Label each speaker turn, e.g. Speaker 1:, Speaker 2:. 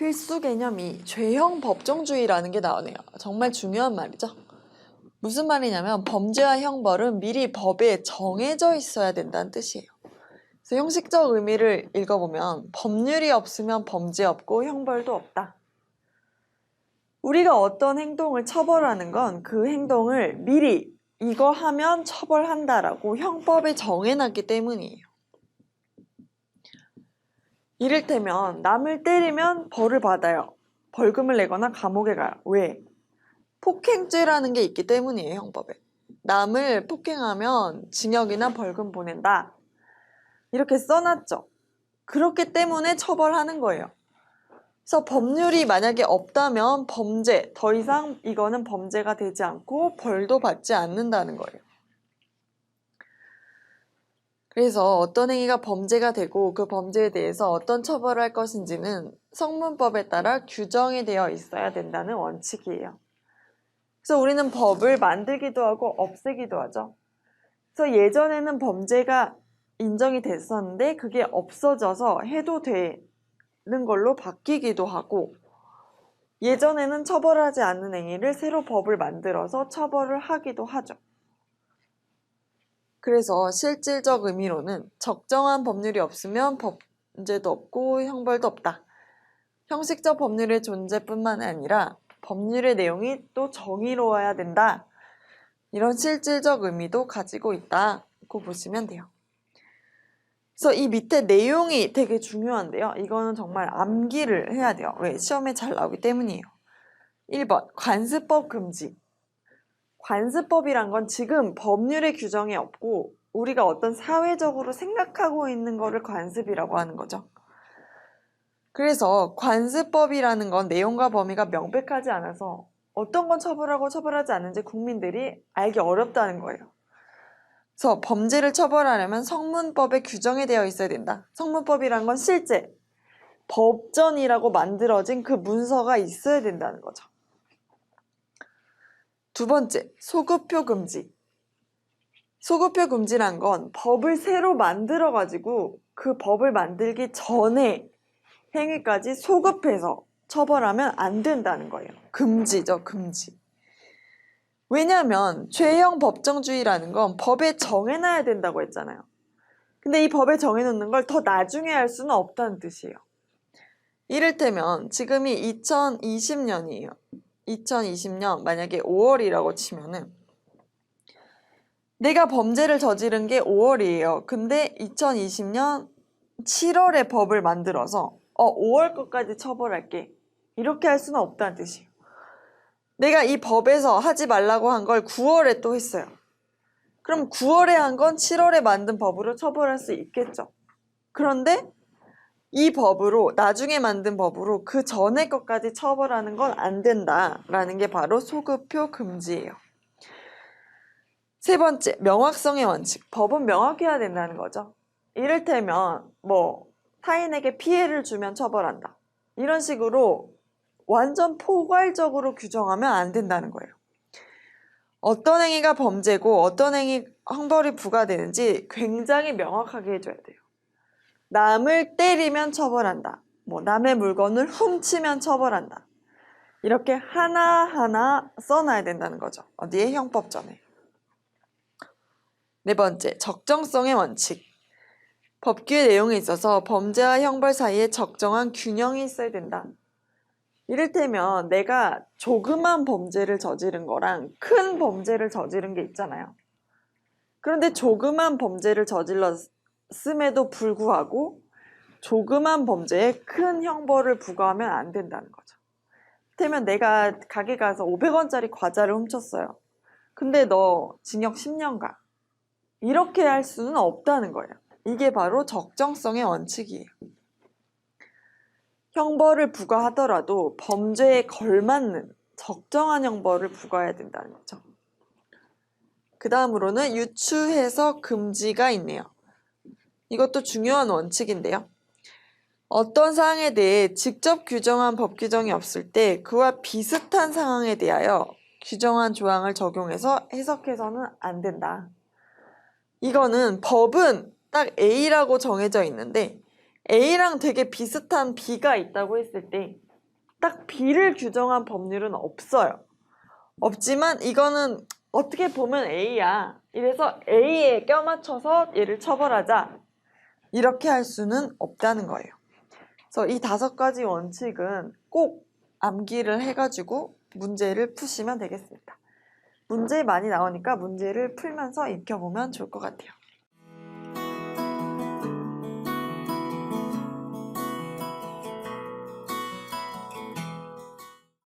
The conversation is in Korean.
Speaker 1: 필수 개념이 죄형 법정주의라는 게 나오네요. 정말 중요한 말이죠. 무슨 말이냐면 범죄와 형벌은 미리 법에 정해져 있어야 된다는 뜻이에요. 그래서 형식적 의미를 읽어보면 법률이 없으면 범죄 없고 형벌도 없다. 우리가 어떤 행동을 처벌하는 건 그 행동을 미리 이거 하면 처벌한다라고 형법에 정해놨기 때문이에요. 이를테면 남을 때리면 벌을 받아요. 벌금을 내거나 감옥에 가요. 왜? 폭행죄라는 게 있기 때문이에요, 형법에. 남을 폭행하면 징역이나 벌금 보낸다. 이렇게 써놨죠. 그렇기 때문에 처벌하는 거예요. 그래서 법률이 만약에 없다면 범죄, 더 이상 이거는 범죄가 되지 않고 벌도 받지 않는다는 거예요. 그래서 어떤 행위가 범죄가 되고 그 범죄에 대해서 어떤 처벌을 할 것인지는 성문법에 따라 규정이 되어 있어야 된다는 원칙이에요. 그래서 우리는 법을 만들기도 하고 없애기도 하죠. 그래서 예전에는 범죄가 인정이 됐었는데 그게 없어져서 해도 되는 걸로 바뀌기도 하고, 예전에는 처벌하지 않는 행위를 새로 법을 만들어서 처벌을 하기도 하죠. 그래서 실질적 의미로는 적정한 법률이 없으면 범죄도 없고 형벌도 없다. 형식적 법률의 존재뿐만 아니라 법률의 내용이 또 정의로워야 된다. 이런 실질적 의미도 가지고 있다고 보시면 돼요. 그래서 이 밑에 내용이 되게 중요한데요. 이거는 정말 암기를 해야 돼요. 왜? 시험에 잘 나오기 때문이에요. 1번 관습법 금지. 관습법이란 건 지금 법률의 규정이 없고 우리가 어떤 사회적으로 생각하고 있는 거를 관습이라고 하는 거죠. 그래서 관습법이라는 건 내용과 범위가 명백하지 않아서 어떤 건 처벌하고 처벌하지 않는지 국민들이 알기 어렵다는 거예요. 그래서 범죄를 처벌하려면 성문법에 규정이 되어 있어야 된다. 성문법이란 건 실제 법전이라고 만들어진 그 문서가 있어야 된다는 거죠. 두 번째, 소급표 금지. 소급표 금지란 건 법을 새로 만들어가지고 그 법을 만들기 전에 행위까지 소급해서 처벌하면 안 된다는 거예요. 금지죠, 금지. 왜냐하면 죄형 법정주의라는 건 법에 정해놔야 된다고 했잖아요. 근데 이 법에 정해놓는 걸 더 나중에 할 수는 없다는 뜻이에요. 이를테면 지금이 2020년이에요. 2020년 만약에 5월이라고 치면은 내가 범죄를 저지른 게 5월이에요. 근데 2020년 7월에 법을 만들어서 5월 것까지 처벌할게. 이렇게 할 수는 없다는 뜻이에요. 내가 이 법에서 하지 말라고 한 걸 9월에 또 했어요. 그럼 9월에 한 건 7월에 만든 법으로 처벌할 수 있겠죠. 그런데 이 법으로, 나중에 만든 법으로 그 전에 것까지 처벌하는 건 안 된다라는 게 바로 소급표 금지예요. 세 번째, 명확성의 원칙. 법은 명확해야 된다는 거죠. 이를테면 타인에게 피해를 주면 처벌한다. 이런 식으로 완전 포괄적으로 규정하면 안 된다는 거예요. 어떤 행위가 범죄고 어떤 행위 형벌이 부과되는지 굉장히 명확하게 해줘야 돼요. 남을 때리면 처벌한다. 남의 물건을 훔치면 처벌한다. 이렇게 하나하나 써놔야 된다는 거죠. 어디에? 형법전에. 네 번째, 적정성의 원칙. 법규의 내용에 있어서 범죄와 형벌 사이에 적정한 균형이 있어야 된다. 이를테면 내가 조그만 범죄를 저지른 거랑 큰 범죄를 저지른 게 있잖아요. 그런데 조그만 범죄를 저질렀음에도 불구하고 조그만 범죄에 큰 형벌을 부과하면 안 된다는 거죠. 이를테면 내가 가게 가서 500원짜리 과자를 훔쳤어요. 근데 너 징역 10년 가. 이렇게 할 수는 없다는 거예요. 이게 바로 적정성의 원칙이에요. 형벌을 부과하더라도 범죄에 걸맞는 적정한 형벌을 부과해야 된다는 거죠. 그 다음으로는 유추해석 금지가 있네요. 이것도 중요한 원칙인데요. 어떤 사항에 대해 직접 규정한 법 규정이 없을 때 그와 비슷한 상황에 대하여 규정한 조항을 적용해서 해석해서는 안 된다. 이거는 법은 딱 A라고 정해져 있는데 A랑 되게 비슷한 B가 있다고 했을 때 딱 B를 규정한 법률은 없어요. 없지만 이거는 어떻게 보면 A야. 이래서 A에 껴맞춰서 얘를 처벌하자. 이렇게 할 수는 없다는 거예요. 그래서 이 5가지 원칙은 꼭 암기를 해가지고 문제를 푸시면 되겠습니다. 문제 많이 나오니까 문제를 풀면서 익혀보면 좋을 것 같아요.